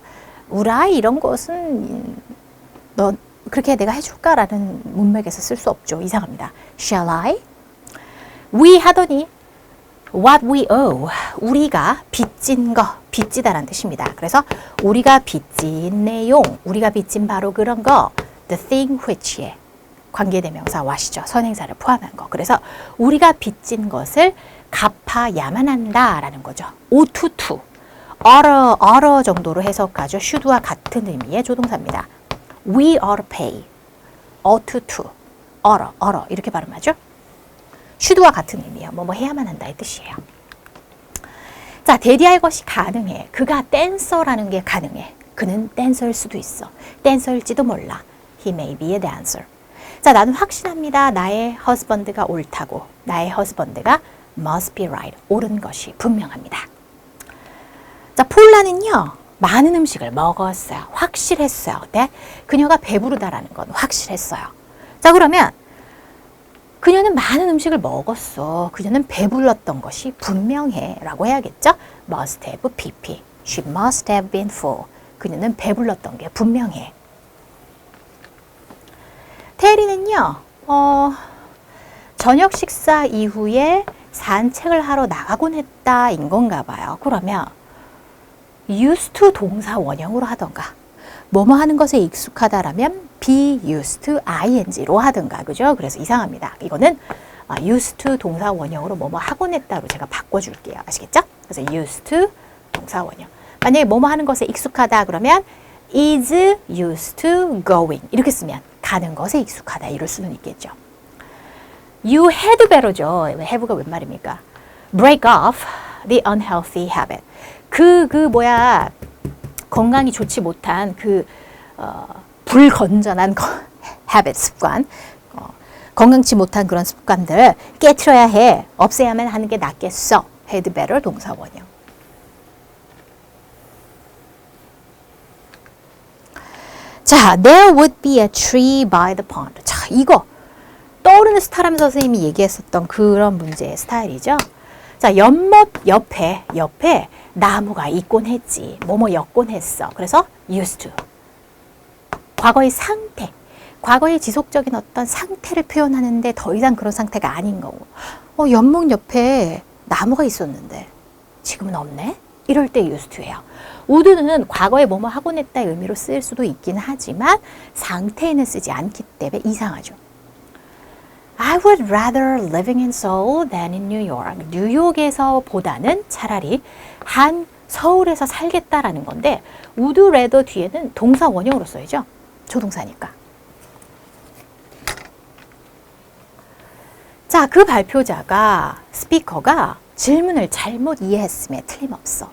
A: Would I? 이런 것은 너 그렇게 내가 해줄까? 라는 문맥에서 쓸 수 없죠. 이상합니다. Shall I? We 하더니 what we owe. 우리가 빚진 거, 빚지다라는 뜻입니다. 그래서 우리가 빚진 내용, 우리가 빚진 바로 그런 거, the thing which에 관계대명사 what이죠. 선행사를 포함한 거. 그래서 우리가 빚진 것을 갚아야만 한다라는 거죠. ought to. ought 정도로 해석하죠. should와 같은 의미의 조동사입니다. We ought to pay. ought to. ought 이렇게 발음하죠. should와 같은 의미예요. 뭐뭐 해야만 한다 이 뜻이에요. 자, 대리할 것이 가능해. 그가 댄서라는 게 가능해. 그는 댄서일 수도 있어. 댄서일지도 몰라. He may be a dancer. 자, 나는 확신합니다. 나의 husband가 옳다고. 나의 husband가 must be right. 옳은 것이 분명합니다. 자, 폴라는요. 많은 음식을 먹었어요. 확실했어요. 네? 그녀가 배부르다라는 건 확실했어요. 자, 그러면 그녀는 많은 음식을 먹었어. 그녀는 배불렀던 것이 분명해. 라고 해야겠죠? must have pp. She must have been full. 그녀는 배불렀던 게 분명해. 테리는요. 저녁 식사 이후에 산책을 하러 나가곤 했다 인 건가 봐요. 그러면 used to 동사 원형으로 하던가 뭐뭐 하는 것에 익숙하다라면 be used to ing로 하든가 그죠? 그래서 이상합니다. 이거는 used to 동사 원형으로 뭐뭐 하곤 했다로 제가 바꿔줄게요. 아시겠죠? 그래서 used to 동사 원형. 만약에 뭐뭐 하는 것에 익숙하다 그러면 is used to going 이렇게 쓰면 가는 것에 익숙하다 이럴 수는 있겠죠. You had better죠. have가 웬 말입니까? break off the unhealthy habit. 건강이 좋지 못한 불건전한 habit 습관, 건강치 못한 그런 습관들 깨트려야 해. 없애야만 하는 게 낫겠어. had better 동사 원형. 자, there would be a tree by the pond. 자, 이거 떠오르는 스타라면 선생님이 얘기했었던 그런 문제의 스타일이죠. 자, 연못 옆에 나무가 있곤 했지. 뭐였곤 했어. 그래서 used to. 과거의 상태. 과거의 지속적인 어떤 상태를 표현하는데 더 이상 그런 상태가 아닌 거고. 연못 옆에 나무가 있었는데 지금은 없네? 이럴 때 used to예요. would는 과거에 뭐뭐 하곤 했다의 의미로 쓰일 수도 있긴 하지만 상태에는 쓰지 않기 때문에 이상하죠. I would rather living in Seoul than in New York. 뉴욕에서 보다는 차라리 서울에서 살겠다라는 건데 would rather 뒤에는 동사 원형으로 써야죠. 조동사니까. 자, 그 발표자가 스피커가 질문을 잘못 이해했음에 틀림없어.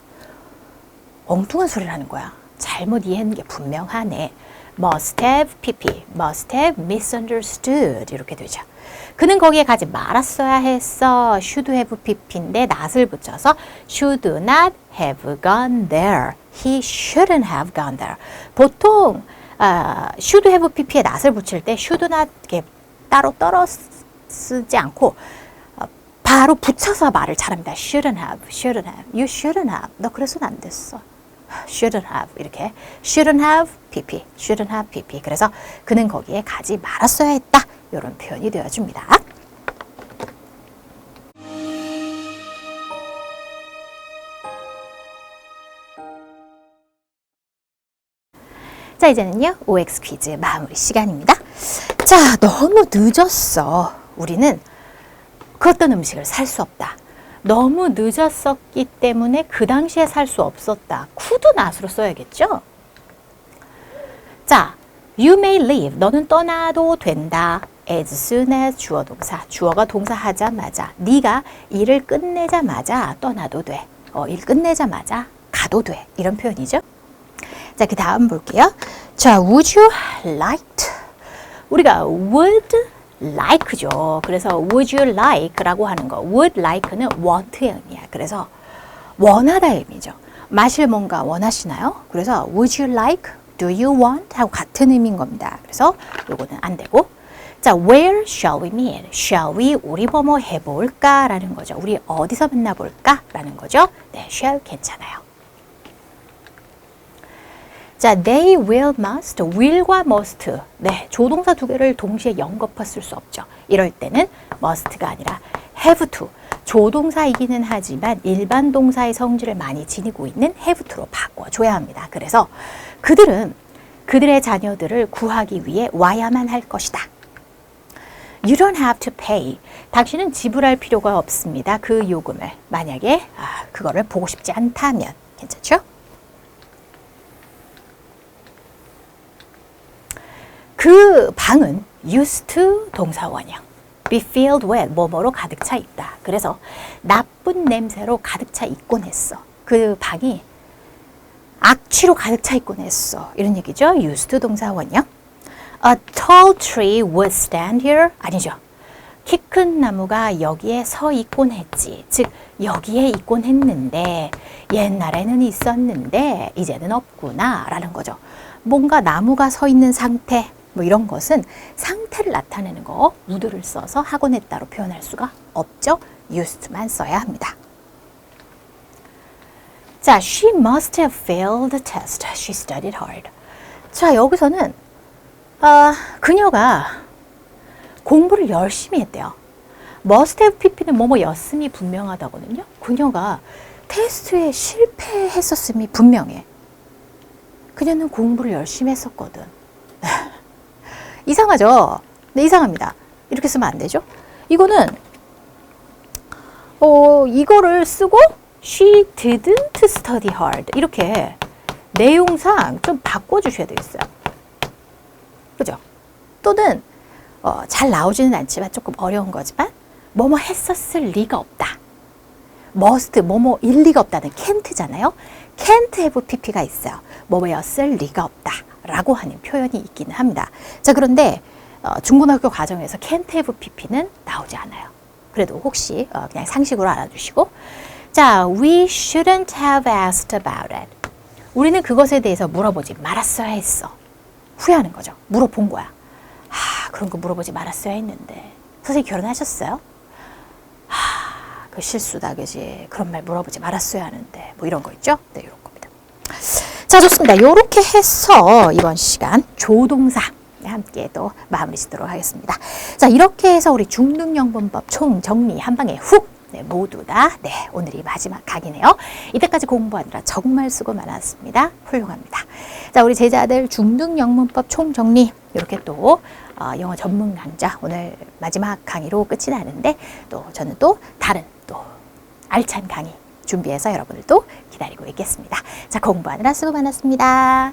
A: 엉뚱한 소리를 하는 거야. 잘못 이해한 게 분명하네. must have pp, must have misunderstood 이렇게 되죠. 그는 거기에 가지 말았어야 했어. should have pp인데 not을 붙여서 should not have gone there. He shouldn't have gone there. 보통 should have pp에 not을 붙일 때 should not 이렇게 따로 떨어 쓰지 않고 바로 붙여서 말을 잘합니다. shouldn't have, shouldn't have, you shouldn't have. 너 그래서는 안 됐어. shouldn't have 이렇게 shouldn't have pp, shouldn't have pp. 그래서 그는 거기에 가지 말았어야 했다. 이런 표현이 되어줍니다. 자, 이제는요 OX 퀴즈 마무리 시간입니다. 자, 너무 늦었어. 우리는 그 어떤 음식을 살 수 없다. 너무 늦었었기 때문에 그 당시에 살 수 없었다. could not으로 써야겠죠? 자, you may leave. 너는 떠나도 된다. as soon as 주어 동사. 주어가 동사 하자마자. 네가 일을 끝내자마자 떠나도 돼. 일 끝내자마자 가도 돼. 이런 표현이죠. 자, 그 다음 볼게요. 자, would you like? 우리가 would like죠. 그래서 would you like라고 하는 거. would like는 want의 의미야. 그래서 원하다의 의미죠. 마실 뭔가 원하시나요? 그래서 would you like? Do you want? 하고 같은 의미인 겁니다. 그래서 요거는 안 되고. 자, where shall we meet? Shall we? 우리 뭐뭐 해볼까? 라는 거죠. 우리 어디서 만나볼까? 라는 거죠. 네, shall 괜찮아요. 자, they will, must, will과 must. 네, 조동사 두 개를 동시에 연거푸 쓸 수 없죠. 이럴 때는 must가 아니라 have to. 조동사이기는 하지만 일반 동사의 성질을 많이 지니고 있는 have to로 바꿔줘야 합니다. 그래서 그들은 그들의 자녀들을 구하기 위해 와야만 할 것이다. You don't have to pay. 당신은 지불할 필요가 없습니다. 그 요금을. 만약에 그거를 보고 싶지 않다면. 괜찮죠? 그 방은 used to 동사 원형. be filled with 뭐뭐로 가득 차 있다. 그래서 나쁜 냄새로 가득 차 있곤 했어. 그 방이 악취로 가득 차 있곤 했어. 이런 얘기죠. used to 동사원이요. A tall tree would stand here. 아니죠. 키 큰 나무가 여기에 서 있곤 했지. 즉 여기에 있곤 했는데 옛날에는 있었는데 이제는 없구나 라는 거죠. 뭔가 나무가 서 있는 상태 뭐 이런 것은 상태를 나타내는 거 would를 써서 하곤 했다로 표현할 수가 없죠. used만 써야 합니다. 자, she must have failed the test. She studied hard. 자, 여기서는 그녀가 공부를 열심히 했대요. must have pp는 뭐뭐였음이 분명하다거든요. 그녀가 테스트에 실패했었음이 분명해. 그녀는 공부를 열심히 했었거든. 이상하죠? 네, 이상합니다. 이렇게 쓰면 안 되죠? 이거는 이거를 쓰고 she didn't study hard 이렇게 내용상 좀 바꿔주셔야 되겠어요. 그죠? 또는 잘 나오지는 않지만 조금 어려운 거지만 뭐뭐 했었을 리가 없다. must 뭐뭐일 리가 없다는 can't잖아요. can't have pp가 있어요. 뭐뭐였을 리가 없다 라고 하는 표현이 있기는 합니다. 자, 그런데 중고등학교 과정에서 can't have pp는 나오지 않아요. 그래도 혹시 그냥 상식으로 알아두시고, 자, we shouldn't have asked about it. 우리는 그것에 대해서 물어보지 말았어야 했어. 후회하는 거죠. 물어본 거야. 그런 거 물어보지 말았어야 했는데. 선생님 결혼하셨어요? 그 실수다, 그지? 그런 말 물어보지 말았어야 하는데. 뭐 이런 거 있죠? 네, 이런 겁니다. 자, 좋습니다. 요렇게 해서 이번 시간 조동사 함께 또 마무리 짓도록 하겠습니다. 자, 이렇게 해서 우리 중등영문법 총정리 한 방에 훅 네, 모두 다 오늘이 마지막 강의네요. 이때까지 공부하느라 정말 수고 많았습니다. 훌륭합니다. 자, 우리 제자들 중등영문법 총정리 이렇게 또 영어 전문 강좌 오늘 마지막 강의로 끝이 나는데 또 저는 또 다른 또 알찬 강의 준비해서 여러분을 또 기다리고 있겠습니다. 자, 공부하느라 수고 많았습니다.